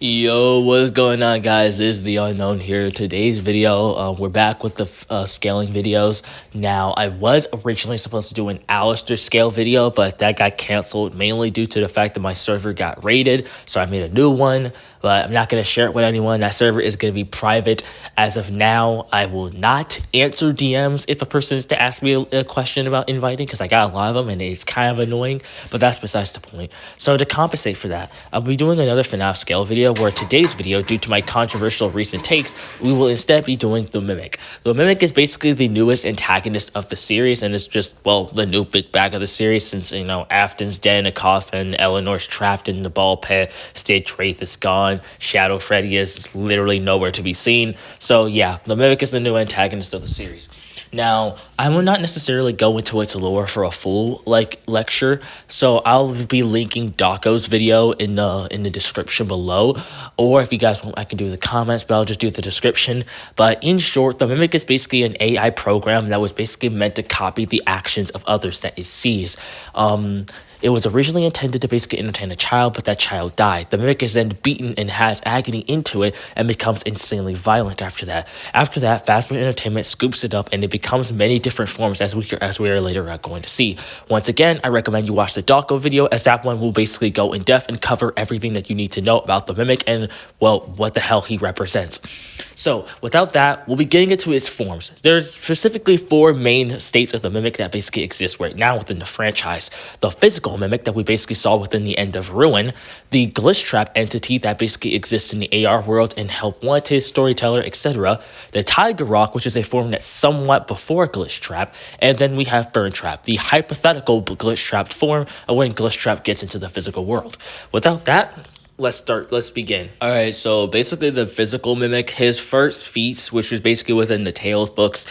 Yo, what's going on, guys? This is the Unknown here. Today's video, we're back with the scaling videos. Now, I was originally supposed to do an Alistair scale video, but that got canceled mainly due to the fact that my server got raided, so I made a new one. But I'm not going to share it with anyone. That server is going to be private. As of now, I will not answer DMs if a person is to ask me a question about inviting, because I got a lot of them and it's kind of annoying, but that's besides the point. So to compensate for that, I'll be doing another FNAF scale video, where today's video, due to my controversial recent takes, we will instead be doing the Mimic. The Mimic is basically the newest antagonist of the series, and it's just, well, the new big bag of the series, since, you know, Afton's dead in a coffin, Eleanor's trapped in the ball pit, Stitch Wraith is gone, Shadow Freddy is literally nowhere to be seen. So yeah, the Mimic is the new antagonist of the series. Now, I will not necessarily go into its lore for a full lecture, so I'll be linking Dako's video in the description below, or if you guys want, I can do the comments, but I'll just do the description. But in short, the Mimic is basically an AI program that was basically meant to copy the actions of others that it sees. It was originally intended to basically entertain a child, but that child died. The Mimic is then beaten and has agony into it and becomes insanely violent after that. After that, Fazbear Entertainment scoops it up and it becomes many different forms, as we are later going to see. Once again, I recommend you watch the Dako video, as that one will basically go in depth and cover everything that you need to know about the Mimic and, well, what the hell he represents. So, without that, we'll be getting into its forms. There's specifically 4 main states of the Mimic that basically exist right now within the franchise. The physical Mimic that we basically saw within the End of Ruin, the Glitchtrap entity that basically exists in the AR world and Help Wanted, Storyteller, etc., the Tiger Rock, which is a form that's somewhat before Glitchtrap, and then we have Burntrap, the hypothetical Glitchtrap form of when Glitchtrap gets into the physical world. Without that, let's begin. All right, so basically the physical Mimic, his first feats, which is basically within the Tales books,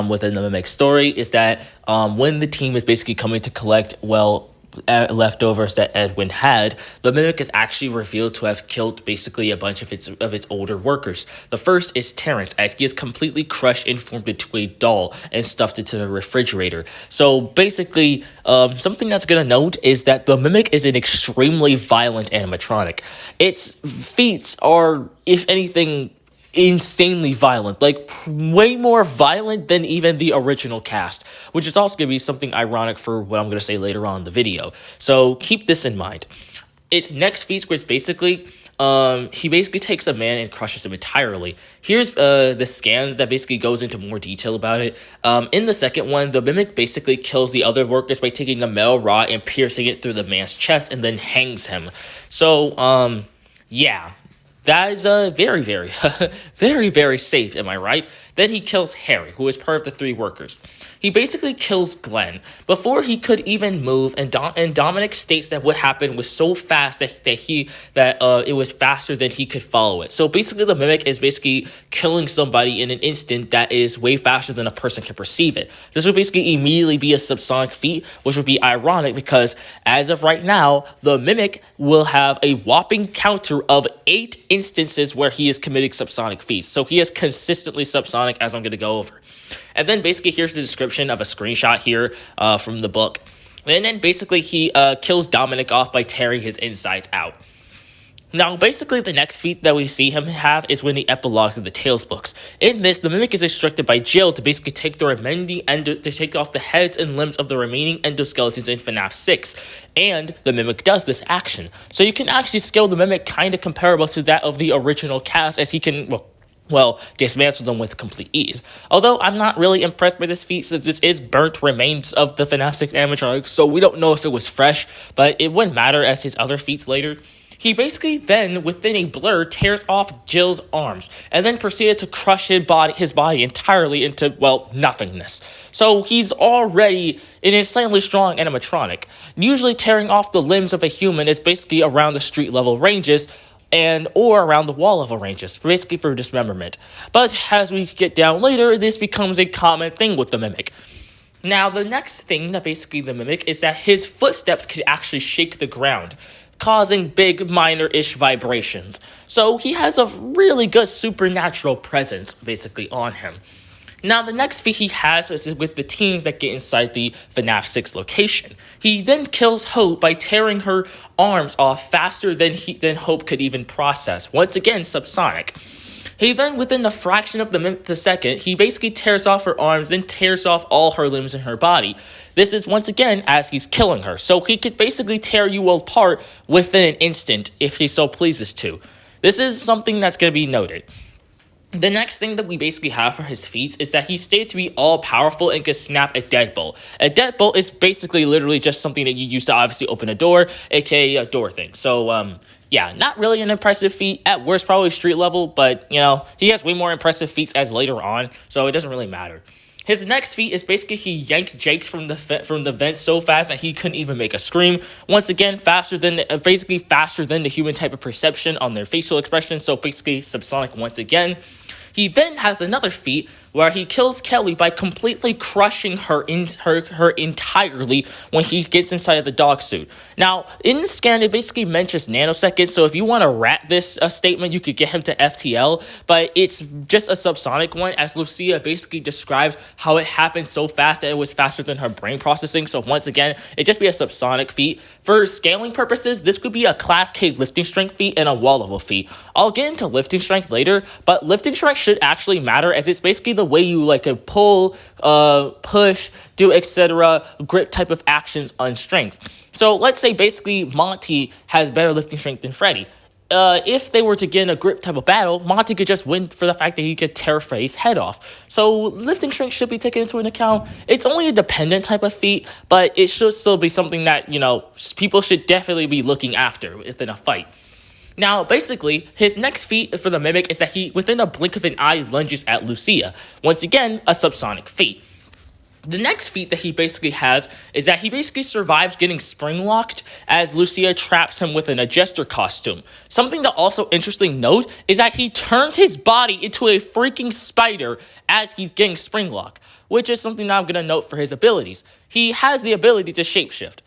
within the Mimic story, is that when the team is basically coming to collect, well, leftovers that Edwin had, the Mimic is actually revealed to have killed basically a bunch of its older workers. The first is Terrence, as he is completely crushed and formed into a doll and stuffed into the refrigerator. So basically, something that's gonna note is that the Mimic is an extremely violent animatronic. Its feats are, if anything, insanely violent, like way more violent than even the original cast, which is also going to be something ironic for what I'm going to say later on in the video. So keep this in mind. Its next feat was basically he basically takes a man and crushes him entirely. Here's the scans that basically goes into more detail about it. In the second one, the Mimic basically kills the other workers by taking a metal rod and piercing it through the man's chest and then hangs him. So yeah, that is very, very, very, very safe, am I right? Then he kills Harry, who is part of the 3 workers. He basically kills Glenn before he could even move, and Dominic states that what happened was so fast that it was faster than he could follow it. So basically, the Mimic is basically killing somebody in an instant that is way faster than a person can perceive it. This would basically immediately be a subsonic feat, which would be ironic because as of right now, the Mimic will have a whopping counter of 8 instances where he is committing subsonic feats. So he is consistently subsonic, as I'm going to go over. And then basically here's the description of a screenshot here from the book. And then basically he kills Dominic off by tearing his insides out. Now, basically, the next feat that we see him have is when the epilogue of the Tales books. In this, the Mimic is instructed by Jill to basically take take off the heads and limbs of the remaining endoskeletons in FNAF 6, and the Mimic does this action. So you can actually scale the Mimic kind of comparable to that of the original cast, as he can, well, dismantle them with complete ease. Although I'm not really impressed by this feat, since this is burnt remains of the FNAF 6 animatronic, so we don't know if it was fresh, but it wouldn't matter as his other feats later. He basically then, within a blur, tears off Jill's arms, and then proceeded to crush his body entirely into, well, nothingness. So he's already an insanely strong animatronic. Usually tearing off the limbs of a human is basically around the street level ranges, or around the wall level ranges, basically for dismemberment. But as we get down later, this becomes a common thing with the Mimic. Now, the next thing that basically the Mimic is that his footsteps could actually shake the ground, causing big minor-ish vibrations. So he has a really good supernatural presence basically on him. Now, the next feat he has is with the teens that get inside the FNAF 6 location. He then kills Hope by tearing her arms off faster than Hope could even process. Once again, subsonic. He then, within a fraction of the second, he basically tears off her arms, then tears off all her limbs in her body. This is once again as he's killing her, so he could basically tear you apart within an instant if he so pleases to. This is something that's going to be noted. The next thing that we basically have for his feats is that he's stated to be all-powerful and can snap a deadbolt. A deadbolt is basically literally just something that you use to obviously open a door, aka a door thing. So, yeah, not really an impressive feat. At worst, probably street level, but, you know, he has way more impressive feats as later on, so it doesn't really matter. His next feat is basically he yanked Jake from the vent so fast that he couldn't even make a scream. Once again, basically faster than the human type of perception on their facial expression, so basically subsonic once again. He then has another feat where he kills Kelly by completely crushing her entirely when he gets inside of the dog suit. Now, in the scan, it basically mentions nanoseconds, so if you want to rat this statement, you could get him to FTL, but it's just a subsonic one, as Lucia basically describes how it happened so fast that it was faster than her brain processing, so once again, it'd just be a subsonic feat. For scaling purposes, this could be a Class K lifting strength feat and a wall level feat. I'll get into lifting strength later, but lifting strength should actually matter, as it's basically the way you like a pull, push, do etc. grip type of actions on strength. So let's say basically Monty has better lifting strength than Freddy. If they were to get in a grip type of battle, Monty could just win for the fact that he could tear Freddy's head off. So lifting strength should be taken into an account. It's only a dependent type of feat, but it should still be something that, you know, people should definitely be looking after within a fight. Now, basically, his next feat for the Mimic is that he, within a blink of an eye, lunges at Lucia. Once again, a subsonic feat. The next feat that he basically has is that he basically survives getting spring-locked as Lucia traps him with an adjuster costume. Something to also interestingly note is that he turns his body into a freaking spider as he's getting spring-locked, which is something that I'm going to note for his abilities. He has the ability to shapeshift,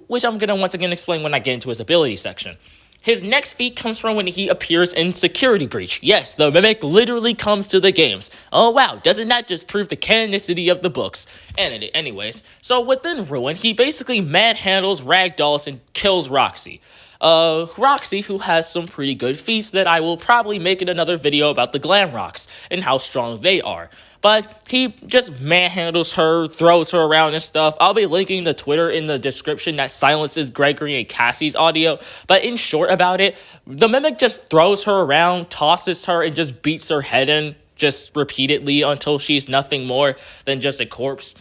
which I'm going to once again explain when I get into his ability section. His next feat comes from when he appears in Security Breach. Yes, the Mimic literally comes to the games. Oh wow, doesn't that just prove the canonicity of the books? And anyways, so within Ruin, he basically manhandles, ragdolls, and kills Roxy. Roxy, who has some pretty good feats that I will probably make in another video about the Glam Rocks and how strong they are. But he just manhandles her, throws her around and stuff. I'll be linking the Twitter in the description that silences Gregory and Cassie's audio. But in short about it, the Mimic just throws her around, tosses her, and just beats her head in just repeatedly until she's nothing more than just a corpse.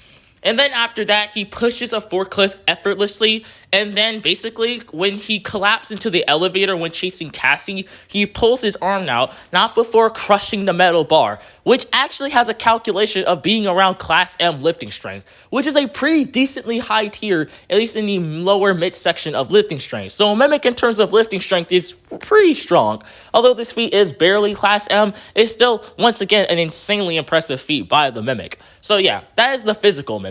And then after that, he pushes a forklift effortlessly, and then basically, when he collapses into the elevator when chasing Cassie, he pulls his arm out, not before crushing the metal bar, which actually has a calculation of being around Class M lifting strength, which is a pretty decently high tier, at least in the lower midsection of lifting strength. So Mimic in terms of lifting strength is pretty strong. Although this feat is barely Class M, it's still, once again, an insanely impressive feat by the Mimic. So yeah, that is the physical Mimic.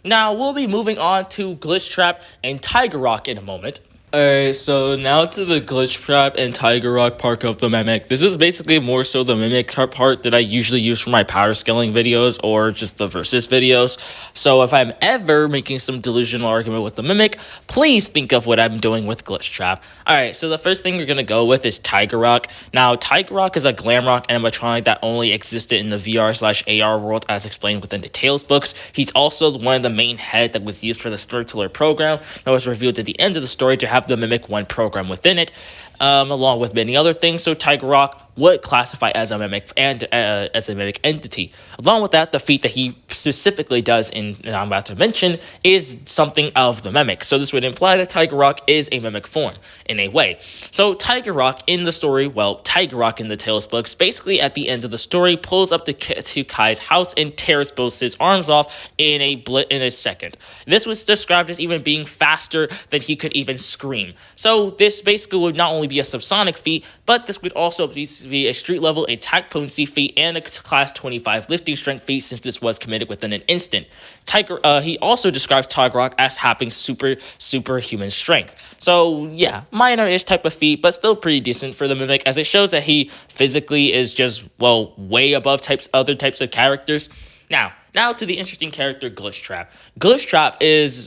Now, we'll be moving on to Glitchtrap and Tiger Rock in a moment. Alright, so now to the Glitchtrap and Tiger Rock part of the Mimic. This is basically more so the Mimic part that I usually use for my power scaling videos or just the versus videos. So if I'm ever making some delusional argument with the Mimic, please think of what I'm doing with Glitchtrap. Alright, so the first thing we're going to go with is Tiger Rock. Now, Tiger Rock is a glam rock animatronic that only existed in the VR/AR world as explained within the Tales books. He's also one of the main head that was used for the Storyteller program that was revealed at the end of the story to have the Mimic 1 program within it, along with many other things. So Tiger Rock would classify as a Mimic and as a Mimic entity. Along with that, the feat that he specifically does in I'm about to mention is something of the Mimic. So this would imply that Tiger Rock is a Mimic form in a way. So Tiger Rock in the story, Tiger Rock in the Tales books, basically at the end of the story pulls up to Kai's house and tears both his arms off in a second. This was described as even being faster than he could even scream. So this basically would not only be a subsonic feat, but this would also be be a street level attack potency feat and a class 25 lifting strength feat since this was committed within an instant. He also describes Tiger as having superhuman strength. So yeah, minor-ish type of feat, but still pretty decent for the Mimic, as it shows that he physically is just, well, way above other types of characters. Now to the interesting character Glitchtrap. Glitchtrap is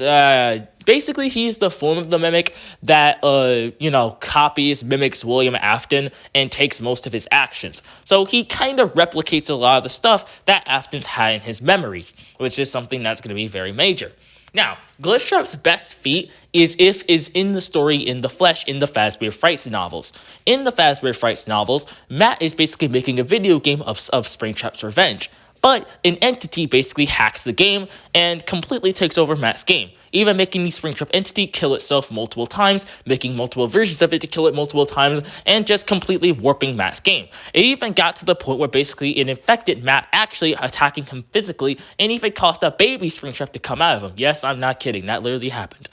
basically he's the form of the Mimic that mimics William Afton and takes most of his actions. So he kind of replicates a lot of the stuff that Afton's had in his memories, which is something that's going to be very major. Now, Glitchtrap's best feat is in the story in the flesh in the Fazbear Frights novels. In the Fazbear Frights novels, Matt is basically making a video game of Springtrap's Revenge. But an entity basically hacks the game and completely takes over Matt's game, even making the Springtrap entity kill itself multiple times, making multiple versions of it to kill it multiple times, and just completely warping Matt's game. It even got to the point where basically it infected Matt actually attacking him physically, and even caused a baby Springtrap to come out of him. Yes, I'm not kidding, that literally happened.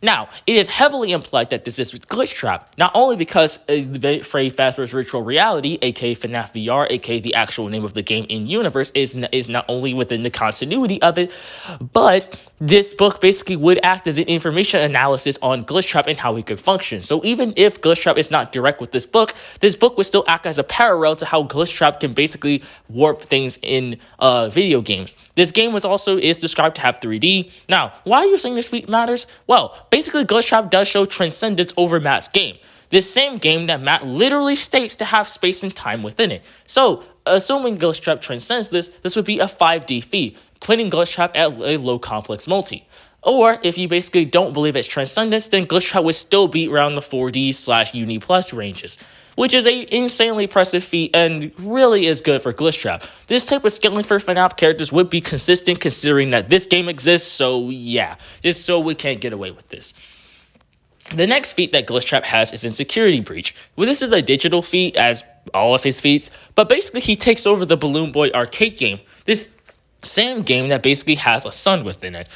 Now, it is heavily implied that this is Glitchtrap, not only because the Freddy Fazbear's Virtual Reality, aka FNAF VR, aka the actual name of the game in universe, is not only within the continuity of it, but this book basically would act as an information analysis on Glitchtrap and how he could function. So even if Glitchtrap is not direct with this book would still act as a parallel to how Glitchtrap can basically warp things in video games. This game is described to have 3D. Now, why are you saying this feat matters? Well, basically Glitchtrap does show transcendence over Matt's game. This same game that Matt literally states to have space and time within it. So, assuming Glitchtrap transcends this would be a 5D feat, putting Glitchtrap at a low complex multi. Or, if you basically don't believe it's transcendence, then Glitchtrap would still be around the 4D/Uni Plus ranges, which is an insanely impressive feat and really is good for Glitchtrap. This type of scaling for FNAF characters would be consistent considering that this game exists, so yeah, we can't get away with this. The next feat that Glitchtrap has is Insecurity Breach. Well, this is a digital feat, as all of his feats, but basically he takes over the Balloon Boy arcade game, this same game that basically has a sun within it.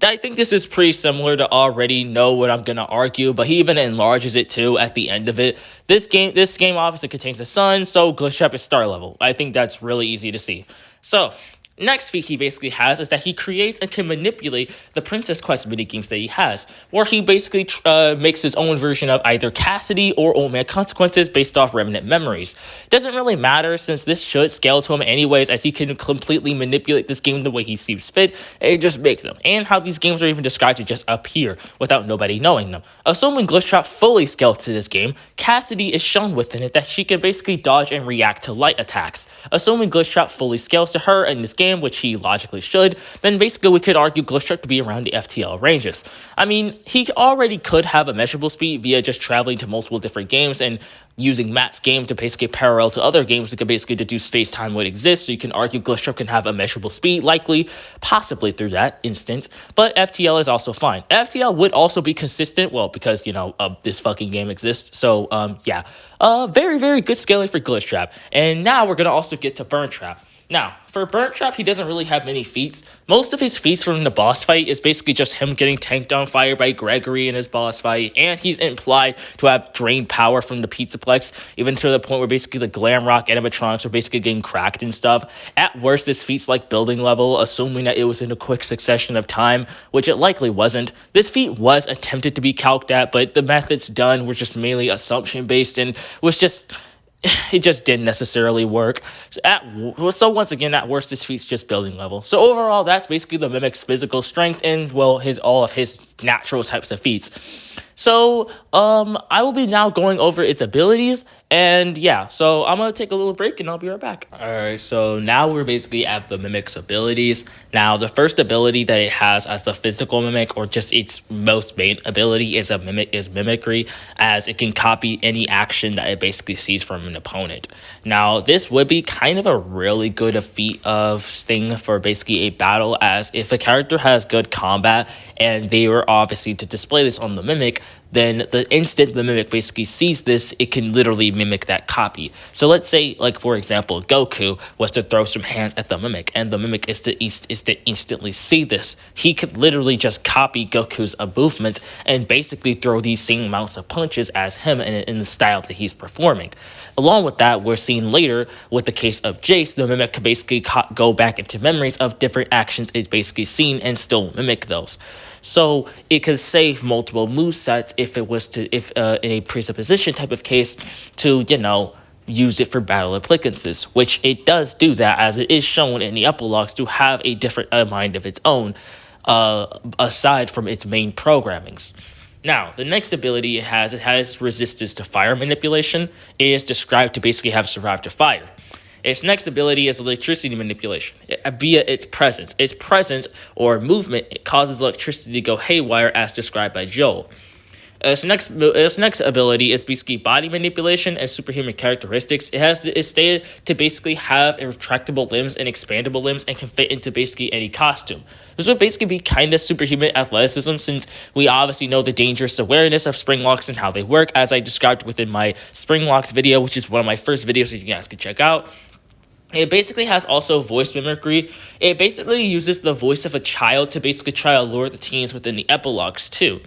I think this is pretty similar to already know what I'm going to argue, but he even enlarges it too at the end of it. This game obviously contains a sun, so Glitchtrap is star level. I think that's really easy to see. So, next feat he basically has is that he creates and can manipulate the Princess Quest minigames that he has, where he basically makes his own version of either Cassidy or Old Man Consequences based off remnant memories. Doesn't really matter since this should scale to him anyways, as he can completely manipulate this game the way he sees fit and just make them. And how these games are even described to just appear without nobody knowing them. Assuming Glitchtrap fully scales to this game, Cassidy is shown within it that she can basically dodge and react to light attacks. Assuming Glitchtrap fully scales to her in this game, which he logically should, then basically we could argue Glitchtrap could be around the FTL ranges. I mean, he already could have a measurable speed via just traveling to multiple different games and using Matt's game to basically parallel to other games that could basically deduce space-time would exist, so you can argue Glitchtrap can have a measurable speed, likely, possibly through that instance, but FTL is also fine. FTL would also be consistent, well, because, this fucking game exists, so, yeah. Very, very good scaling for Glitchtrap. And now we're gonna also get to Burn Trap. Now, for Burn Trap, he doesn't really have many feats. Most of his feats from the boss fight is basically just him getting tanked on fire by Gregory in his boss fight, and he's implied to have drained power from the Pizzaplex, even to the point where basically the Glam Rock animatronics are basically getting cracked and stuff. At worst, this feat's like building level, assuming that it was in a quick succession of time, which it likely wasn't. This feat was attempted to be calced at, but the methods done were just mainly assumption-based and it just didn't necessarily work. So once again, at worst, this feat's just building level. So overall, that's basically the Mimic's physical strength and, well, all of his natural types of feats. So, I will be now going over its abilities, and yeah, so I'm gonna take a little break and I'll be right back. Alright, so now we're basically at the Mimic's abilities. Now, the first ability that it has as the physical Mimic, or just its most main ability, is Mimicry, as it can copy any action that it basically sees from an opponent. Now, this would be kind of a really good feat of Sting for basically a battle, as if a character has good combat, and they were obviously to display this on the Mimic, then the instant the Mimic basically sees this, it can literally mimic that copy. So let's say, like, for example, Goku was to throw some hands at the Mimic, and the Mimic is to instantly see this. He could literally just copy Goku's movements and basically throw these same amounts of punches as him in the style that he's performing. Along with that, we're seeing later with the case of Jace, the Mimic could basically go back into memories of different actions it's basically seen and still mimic those. So it could save multiple movesets if it was to, in a presupposition type of case, to, use it for battle applicances, which it does do that, as it is shown in the epilogues to have a different mind of its own, aside from its main programmings. Now, the next ability it has resistance to fire manipulation. It is described to basically have survived to fire. Its next ability is electricity manipulation via its presence. Its presence or movement, it causes electricity to go haywire, as described by Joel. Its next ability is basically body manipulation and superhuman characteristics. It's stated to basically have retractable limbs and expandable limbs and can fit into basically any costume. This would basically be kind of superhuman athleticism, since we obviously know the dangerous awareness of spring locks and how they work, as I described within my spring locks video, which is one of my first videos that you guys can check out. It basically has also voice mimicry. It basically uses the voice of a child to basically try to lure the teens within the epilogues too.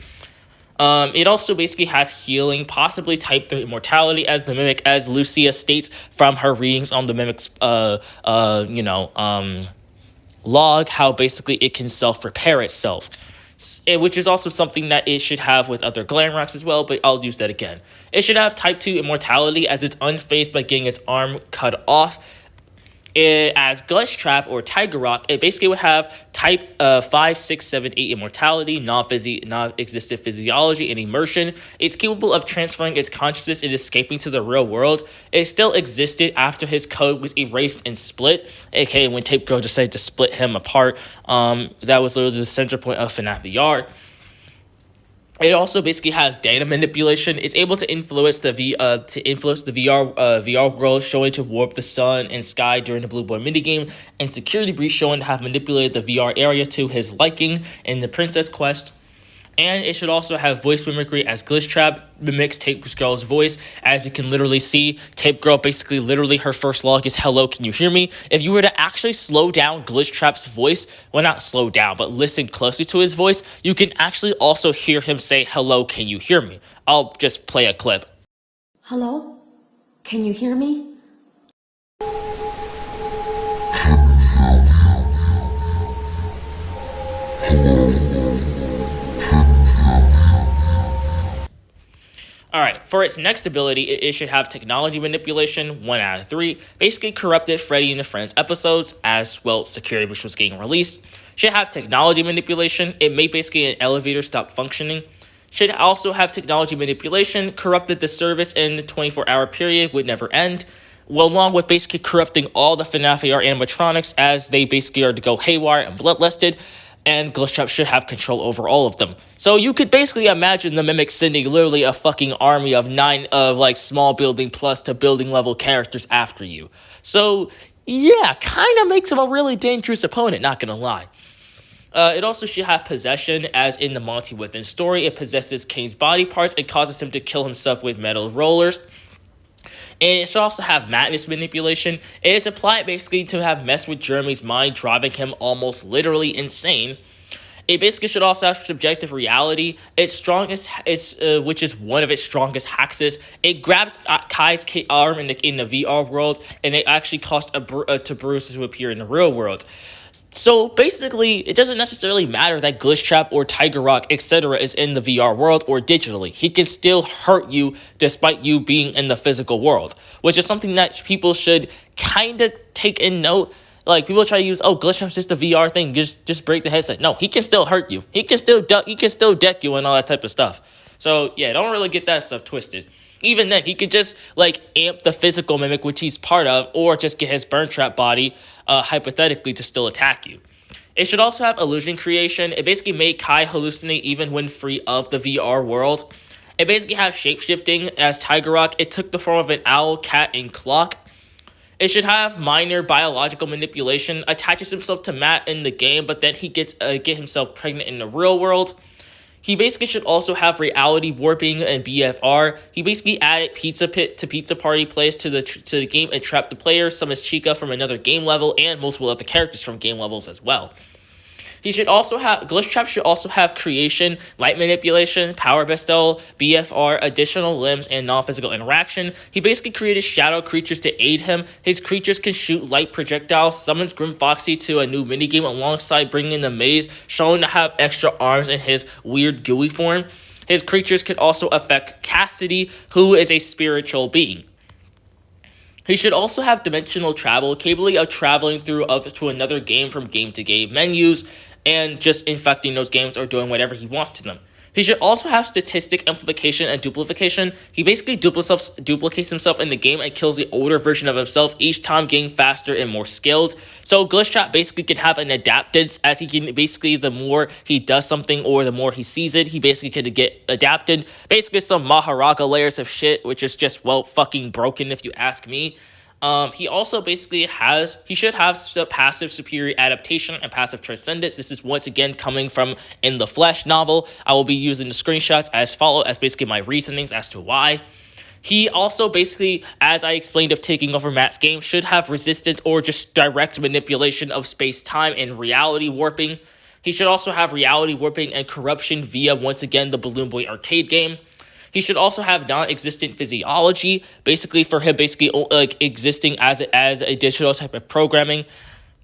It also basically has healing, possibly type 3 immortality, as the Mimic, as Lucia states from her readings on the Mimic's, log, how basically it can self-repair itself, which is also something that it should have with other Glamrocks as well, but I'll use that again. It should have type 2 immortality, as it's unfazed by getting its arm cut off. As Glitchtrap or Tiger Rock, it basically would have type 5, 6, 7, 8 immortality, non-existent physiology, and immersion. It's capable of transferring its consciousness and escaping to the real world. It still existed after his code was erased and split, aka when Tape Girl decided to split him apart. That was literally the center point of FNAF VR. It also basically has data manipulation. It's able to influence the VR world, showing to warp the sun and sky during the Blue Boy minigame, and Security Breach showing to have manipulated the VR area to his liking in the Princess Quest. And it should also have voice mimicry, as Glitchtrap mimics Tape Girl's voice. As you can literally see, Tape Girl basically literally her first log is "Hello, can you hear me?" If you were to actually slow down Glitchtrap's voice, well, not slow down, but listen closely to his voice, you can actually also hear him say "Hello, can you hear me?" I'll just play a clip. Hello? Can you hear me? Alright, for its next ability, it should have technology manipulation, 1 out of 3. Basically corrupted Freddy and the Friends episodes, as well Security Breach was getting released. Should have technology manipulation. It made basically an elevator stop functioning. Should also have technology manipulation, corrupted the service in the 24-hour period, would never end. Well, along with basically corrupting all the FNAF AR animatronics, as they basically are to go haywire and bloodlusted. And Glitchtrap should have control over all of them. So you could basically imagine the Mimic sending literally a fucking army of 9 small building plus to building level characters after you. So yeah, kind of makes him a really dangerous opponent, not gonna lie. It also should have possession, as in the Monty Within story. It possesses Kane's body parts and causes him to kill himself with metal rollers. And it should also have madness manipulation. It is applied basically to have messed with Jeremy's mind, driving him almost literally insane. It basically should also have subjective reality. Its strongest is, which is one of its strongest hacks, is it grabs Kai's arm in the VR world, and it actually caused to Bruce to appear in the real world. So basically, it doesn't necessarily matter that Glitchtrap or Tiger Rock, etc. is in the VR world or digitally. He can still hurt you despite you being in the physical world, which is something that people should kind of take in note. Like, people try to use, Glitchtrap's just a VR thing, just break the headset. No, he can still hurt you. He can still deck you and all that type of stuff. So yeah, don't really get that stuff twisted. Even then, he could just, amp the physical Mimic, which he's part of, or just get his Burn Trap body, hypothetically, to still attack you. It should also have illusion creation. It basically made Kai hallucinate even when free of the VR world. It basically has shapeshifting, as Tiger Rock. It took the form of an owl, cat, and clock. It should have minor biological manipulation, attaches himself to Matt in the game, but then he get himself pregnant in the real world. He basically should also have reality warping and BFR. He basically added Pizza Pit to Pizza Party Place to the game and trapped the player, summons Chica from another game level, and multiple other characters from game levels as well. He should also have Glitchtrap should also have creation, light manipulation, power bestow, BFR, additional limbs, and non-physical interaction. He basically created shadow creatures to aid him. His creatures can shoot light projectiles, summons Grim Foxy to a new minigame alongside bringing in the maze, shown to have extra arms in his weird gooey form. His creatures could also affect Cassidy, who is a spiritual being. He should also have dimensional travel, capable of traveling to another game from game to game menus, and just infecting those games or doing whatever he wants to them. He should also have statistic amplification and duplication. He basically duplicates himself in the game and kills the older version of himself, each time getting faster and more skilled. So Glitchtrap basically can have an adaptance, as he can basically, the more he does something or the more he sees it, he basically could get adapted. Basically some Maharaga layers of shit, which is just, well, fucking broken if you ask me. He also basically should have passive superior adaptation and passive transcendence. This is once again coming from In the Flesh novel. I will be using the screenshots as follow as basically my reasonings as to why. He also basically, as I explained of taking over Matt's game, should have resistance or just direct manipulation of space-time and reality warping. He should also have reality warping and corruption via, once again, the Balloon Boy arcade game. He should also have non-existent physiology, basically for him like existing as a digital type of programming.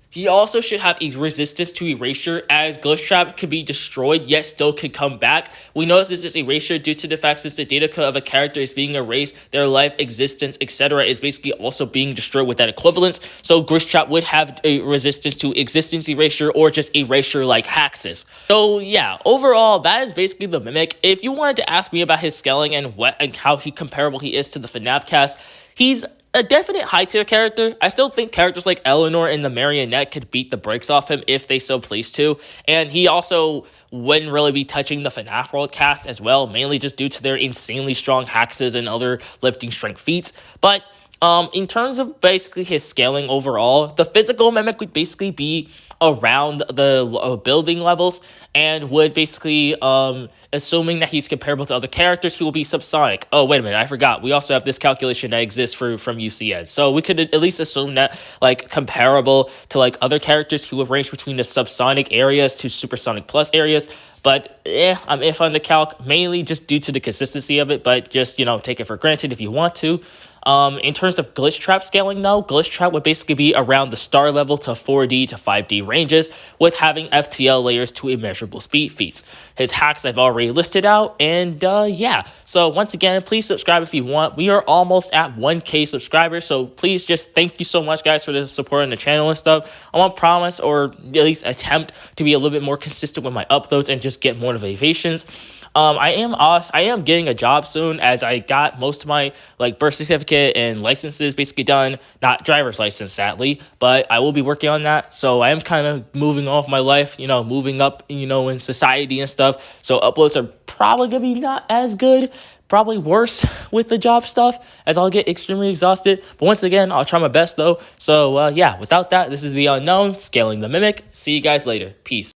He also should have a resistance to erasure, as Glitchtrap could be destroyed yet still could come back. We notice this is erasure due to the fact that the data code of a character is being erased, their life, existence, etc. is basically also being destroyed with that equivalence. So Glitchtrap would have a resistance to existence erasure or just erasure like Haxus. So yeah, overall, that is basically the Mimic. If you wanted to ask me about his scaling and how comparable he is to the FNAF cast, he's a definite high-tier character. I still think characters like Eleanor and the Marionette could beat the brakes off him if they so pleased to. And he also wouldn't really be touching the FNAF World cast as well, mainly just due to their insanely strong hexes and other lifting strength feats. But in terms of basically his scaling overall, the physical Mimic would basically be around the building levels and would basically, assuming that he's comparable to other characters, he will be subsonic. Oh, wait a minute, I forgot. We also have this calculation that exists from UCN. So we could at least assume that, like, comparable to, like, other characters, he would range between the subsonic areas to supersonic plus areas. But, I'm if on the calc, mainly just due to the consistency of it, but just, take it for granted if you want to. In terms of Glitchtrap scaling, though, Glitchtrap would basically be around the star level to 4D to 5D ranges, with having FTL layers to immeasurable speed feats. His hacks I've already listed out, and yeah. So once again, please subscribe if you want. We are almost at 1K subscribers, so please just thank you so much, guys, for the support on the channel and stuff. I want to promise, or at least attempt, to be a little bit more consistent with my uploads and just get more notifications. I am getting a job soon, as I got most of my birth certificate and licenses basically done. Not driver's license, sadly, but I will be working on that. So I am kind of moving off my life, moving up, in society and stuff. So uploads are probably gonna be not as good. Probably worse with the job stuff, as I'll get extremely exhausted. But once again, I'll try my best though. So yeah, without that, this is The Unknown, scaling the Mimic. See you guys later. Peace.